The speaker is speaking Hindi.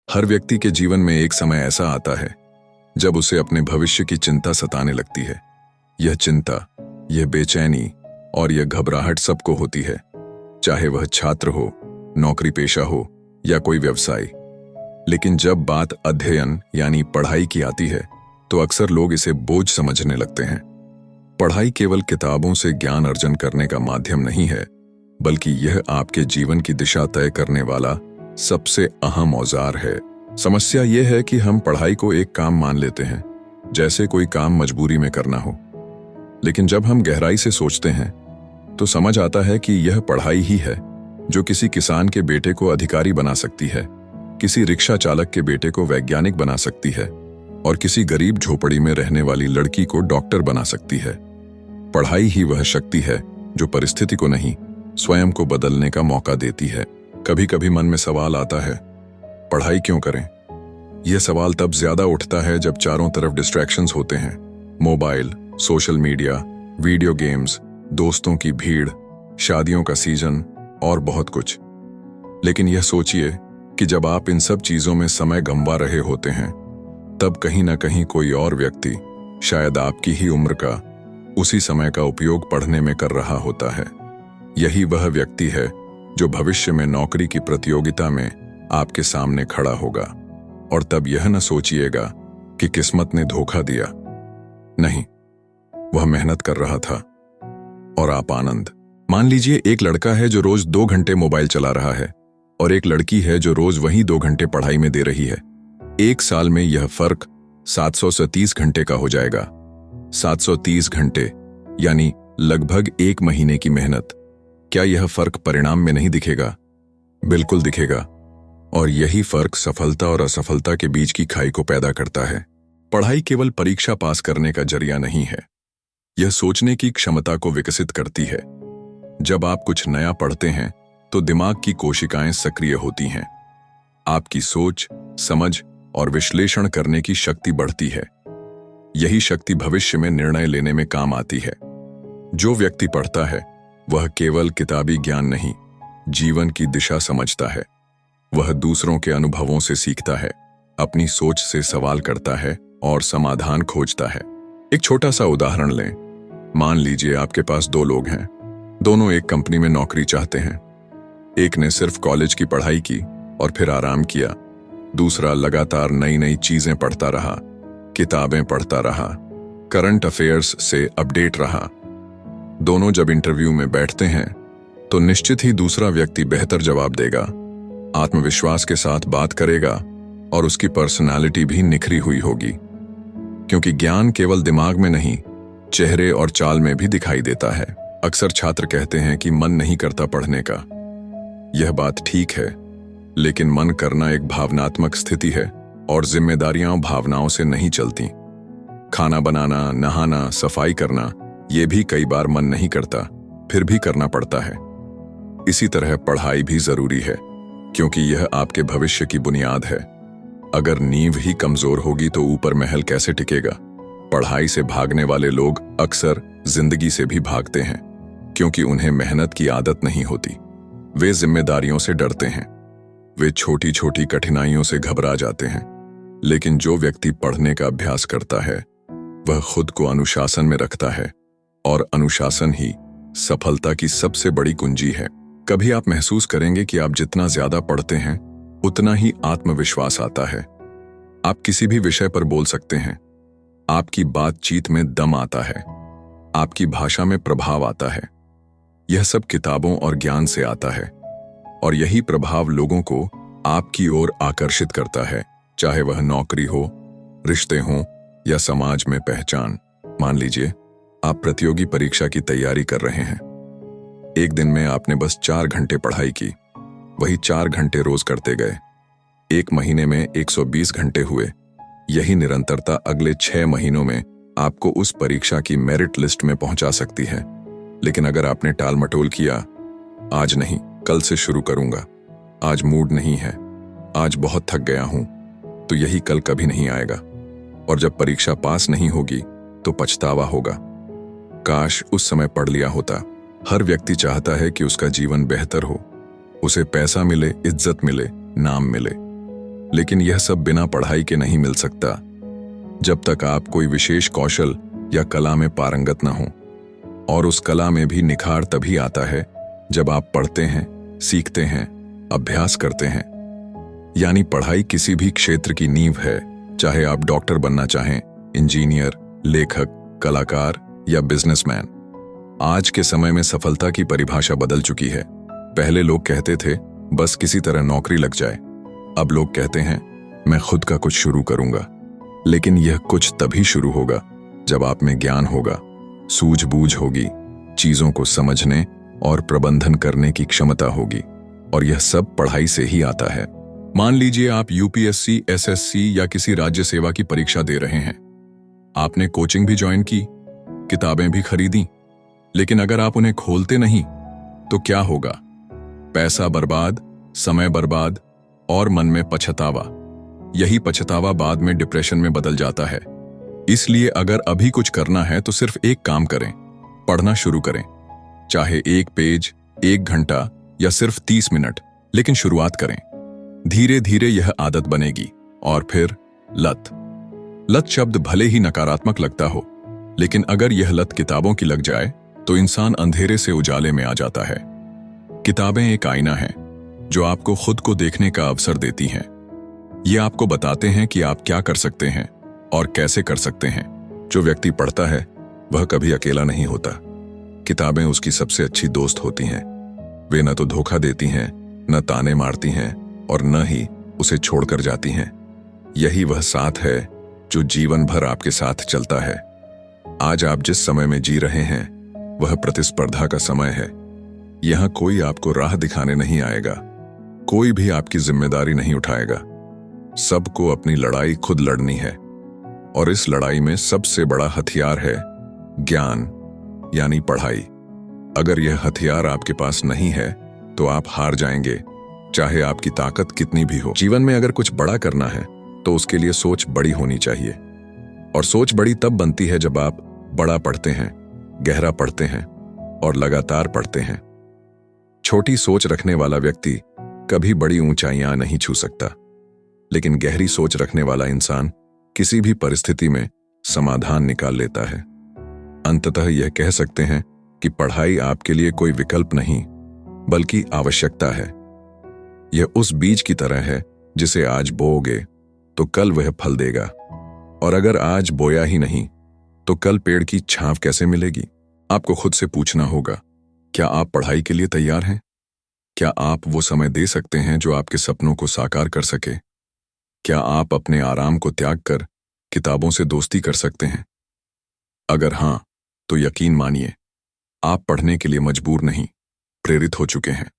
हर व्यक्ति के जीवन में एक समय ऐसा आता है जब उसे अपने भविष्य की चिंता सताने लगती है। यह चिंता, यह बेचैनी और यह घबराहट सबको होती है, चाहे वह छात्र हो, नौकरी पेशा हो या कोई व्यवसाय। लेकिन जब बात अध्ययन यानी पढ़ाई की आती है तो अक्सर लोग इसे बोझ समझने लगते हैं। पढ़ाई केवल किताबों से ज्ञान अर्जन करने का माध्यम नहीं है, बल्कि यह आपके जीवन की दिशा तय करने वाला सबसे अहम औजार है। समस्या यह है कि हम पढ़ाई को एक काम मान लेते हैं, जैसे कोई काम मजबूरी में करना हो। लेकिन जब हम गहराई से सोचते हैं तो समझ आता है कि यह पढ़ाई ही है जो किसी किसान के बेटे को अधिकारी बना सकती है, किसी रिक्शा चालक के बेटे को वैज्ञानिक बना सकती है और किसी गरीब झोपड़ी में रहने वाली लड़की को डॉक्टर बना सकती है। पढ़ाई ही वह शक्ति है जो परिस्थिति को नहीं, स्वयं को बदलने का मौका देती है। कभी कभी मन में सवाल आता है, पढ़ाई क्यों करें? यह सवाल तब ज्यादा उठता है जब चारों तरफ डिस्ट्रैक्शंस होते हैं, mobile, social media, video games, दोस्तों की भीड़, शादियों का सीजन और बहुत कुछ। लेकिन यह सोचिए कि जब आप इन सब चीजों में समय गंवा रहे होते हैं, तब कहीं ना कहीं कोई और व्यक्ति, शायद आपकी ही उम्र का, उसी समय का उपयोग पढ़ने में कर रहा होता है। यही वह व्यक्ति है जो भविष्य में नौकरी की प्रतियोगिता में आपके सामने खड़ा होगा। और तब यह न सोचिएगा कि किस्मत ने धोखा दिया। नहीं, वह मेहनत कर रहा था और आप आनंद। मान लीजिए एक लड़का है जो रोज 2 घंटे मोबाइल चला रहा है और एक लड़की है जो रोज वही 2 घंटे पढ़ाई में दे रही है। एक साल में यह फर्क 730 घंटे का हो जाएगा। 730 घंटे यानी लगभग 1 महीने की मेहनत। क्या यह फर्क परिणाम में नहीं दिखेगा? बिल्कुल दिखेगा। और यही फर्क सफलता और असफलता के बीच की खाई को पैदा करता है। पढ़ाई केवल परीक्षा पास करने का जरिया नहीं है, यह सोचने की क्षमता को विकसित करती है। जब आप कुछ नया पढ़ते हैं तो दिमाग की कोशिकाएं सक्रिय होती हैं। आपकी सोच, समझ और विश्लेषण करने की शक्ति बढ़ती है। यही शक्ति भविष्य में निर्णय लेने में काम आती है। जो व्यक्ति पढ़ता है वह केवल किताबी ज्ञान नहीं, जीवन की दिशा समझता है। वह दूसरों के अनुभवों से सीखता है, अपनी सोच से सवाल करता है और समाधान खोजता है। एक छोटा सा उदाहरण लें। मान लीजिए आपके पास 2 लोग हैं, दोनों एक कंपनी में नौकरी चाहते हैं। एक ने सिर्फ कॉलेज की पढ़ाई की और फिर आराम किया। दूसरा लगातार नई नई चीजें पढ़ता रहा, किताबें पढ़ता रहा, करंट अफेयर्स से अपडेट रहा। दोनों जब इंटरव्यू में बैठते हैं तो निश्चित ही दूसरा व्यक्ति बेहतर जवाब देगा, आत्मविश्वास के साथ बात करेगा और उसकी पर्सनालिटी भी निखरी हुई होगी। क्योंकि ज्ञान केवल दिमाग में नहीं, चेहरे और चाल में भी दिखाई देता है। अक्सर छात्र कहते हैं कि मन नहीं करता पढ़ने का। यह बात ठीक है, लेकिन मन करना एक भावनात्मक स्थिति है और जिम्मेदारियां भावनाओं से नहीं चलती। खाना बनाना, नहाना, सफाई करना, ये भी कई बार मन नहीं करता, फिर भी करना पड़ता है। इसी तरह पढ़ाई भी जरूरी है, क्योंकि यह आपके भविष्य की बुनियाद है। अगर नींव ही कमजोर होगी तो ऊपर महल कैसे टिकेगा? पढ़ाई से भागने वाले लोग अक्सर जिंदगी से भी भागते हैं, क्योंकि उन्हें मेहनत की आदत नहीं होती। वे जिम्मेदारियों से डरते हैं, वे छोटी छोटी कठिनाइयों से घबरा जाते हैं। लेकिन जो व्यक्ति पढ़ने का अभ्यास करता है वह खुद को अनुशासन में रखता है, और अनुशासन ही सफलता की सबसे बड़ी कुंजी है। कभी आप महसूस करेंगे कि आप जितना ज्यादा पढ़ते हैं उतना ही आत्मविश्वास आता है। आप किसी भी विषय पर बोल सकते हैं, आपकी बातचीत में दम आता है, आपकी भाषा में प्रभाव आता है। यह सब किताबों और ज्ञान से आता है, और यही प्रभाव लोगों को आपकी ओर आकर्षित करता है, चाहे वह नौकरी हो, रिश्ते हों या समाज में पहचान। मान लीजिए आप प्रतियोगी परीक्षा की तैयारी कर रहे हैं। एक दिन में आपने बस 4 घंटे पढ़ाई की, वही 4 घंटे रोज करते गए। 1 महीने में 120 घंटे हुए। यही निरंतरता अगले 6 महीनों में आपको उस परीक्षा की मेरिट लिस्ट में पहुंचा सकती है। लेकिन अगर आपने टाल मटोल किया, आज नहीं, कल से शुरू करूंगा, आज मूड नहीं है, आज बहुत थक गया हूं, तो यही कल कभी नहीं आएगा। और जब परीक्षा पास नहीं होगी तो पछतावा होगा। काश उस समय पढ़ लिया होता। हर व्यक्ति चाहता है कि उसका जीवन बेहतर हो, उसे पैसा मिले, इज्जत मिले, नाम मिले। लेकिन यह सब बिना पढ़ाई के नहीं मिल सकता। जब तक आप कोई विशेष कौशल या कला में पारंगत न हो, और उस कला में भी निखार तभी आता है जब आप पढ़ते हैं, सीखते हैं, अभ्यास करते हैं। यानी पढ़ाई किसी भी क्षेत्र की नींव है, चाहे आप डॉक्टर बनना चाहें, इंजीनियर, लेखक, कलाकार या बिजनेसमैन। आज के समय में सफलता की परिभाषा बदल चुकी है। पहले लोग कहते थे बस किसी तरह नौकरी लग जाए। अब लोग कहते हैं मैं खुद का कुछ शुरू करूंगा। लेकिन यह कुछ तभी शुरू होगा जब आप में ज्ञान होगा, सूझबूझ होगी, चीजों को समझने और प्रबंधन करने की क्षमता होगी, और यह सब पढ़ाई से ही आता है। मान लीजिए आप यूपीएससी, एसएससी या किसी राज्य सेवा की परीक्षा दे रहे हैं। आपने कोचिंग भी ज्वाइन की, किताबें भी खरीदी, लेकिन अगर आप उन्हें खोलते नहीं तो क्या होगा? पैसा बर्बाद, समय बर्बाद और मन में पछतावा। यही पछतावा बाद में डिप्रेशन में बदल जाता है। इसलिए अगर अभी कुछ करना है तो सिर्फ एक काम करें, पढ़ना शुरू करें। चाहे 1 पेज, 1 घंटा या सिर्फ 30 मिनट, लेकिन शुरुआत करें। धीरे धीरे यह आदत बनेगी और फिर लत। लत शब्द भले ही नकारात्मक लगता हो, लेकिन अगर यह लत किताबों की लग जाए तो इंसान अंधेरे से उजाले में आ जाता है। किताबें एक आईना है जो आपको खुद को देखने का अवसर देती हैं। ये आपको बताते हैं कि आप क्या कर सकते हैं और कैसे कर सकते हैं। जो व्यक्ति पढ़ता है वह कभी अकेला नहीं होता। किताबें उसकी सबसे अच्छी दोस्त होती हैं। वे न तो धोखा देती हैं, न ताने मारती हैं और न ही उसे छोड़कर जाती हैं। यही वह साथ है जो जीवन भर आपके साथ चलता है। आज आप जिस समय में जी रहे हैं वह प्रतिस्पर्धा का समय है। यहां कोई आपको राह दिखाने नहीं आएगा, कोई भी आपकी जिम्मेदारी नहीं उठाएगा। सबको अपनी लड़ाई खुद लड़नी है, और इस लड़ाई में सबसे बड़ा हथियार है ज्ञान, यानी पढ़ाई। अगर यह हथियार आपके पास नहीं है तो आप हार जाएंगे, चाहे आपकी ताकत कितनी भी हो। जीवन में अगर कुछ बड़ा करना है तो उसके लिए सोच बड़ी होनी चाहिए, और सोच बड़ी तब बनती है जब आप बड़ा पढ़ते हैं, गहरा पढ़ते हैं और लगातार पढ़ते हैं। छोटी सोच रखने वाला व्यक्ति कभी बड़ी ऊंचाइयां नहीं छू सकता, लेकिन गहरी सोच रखने वाला इंसान किसी भी परिस्थिति में समाधान निकाल लेता है। अंततः यह कह सकते हैं कि पढ़ाई आपके लिए कोई विकल्प नहीं, बल्कि आवश्यकता है। यह उस बीज की तरह है जिसे आज बोओगे तो कल वह फल देगा, और अगर आज बोया ही नहीं तो कल पेड़ की छांव कैसे मिलेगी? आपको खुद से पूछना होगा, क्या आप पढ़ाई के लिए तैयार हैं? क्या आप वो समय दे सकते हैं जो आपके सपनों को साकार कर सके? क्या आप अपने आराम को त्याग कर किताबों से दोस्ती कर सकते हैं? अगर हां, तो यकीन मानिए, आप पढ़ने के लिए मजबूर नहीं, प्रेरित हो चुके हैं।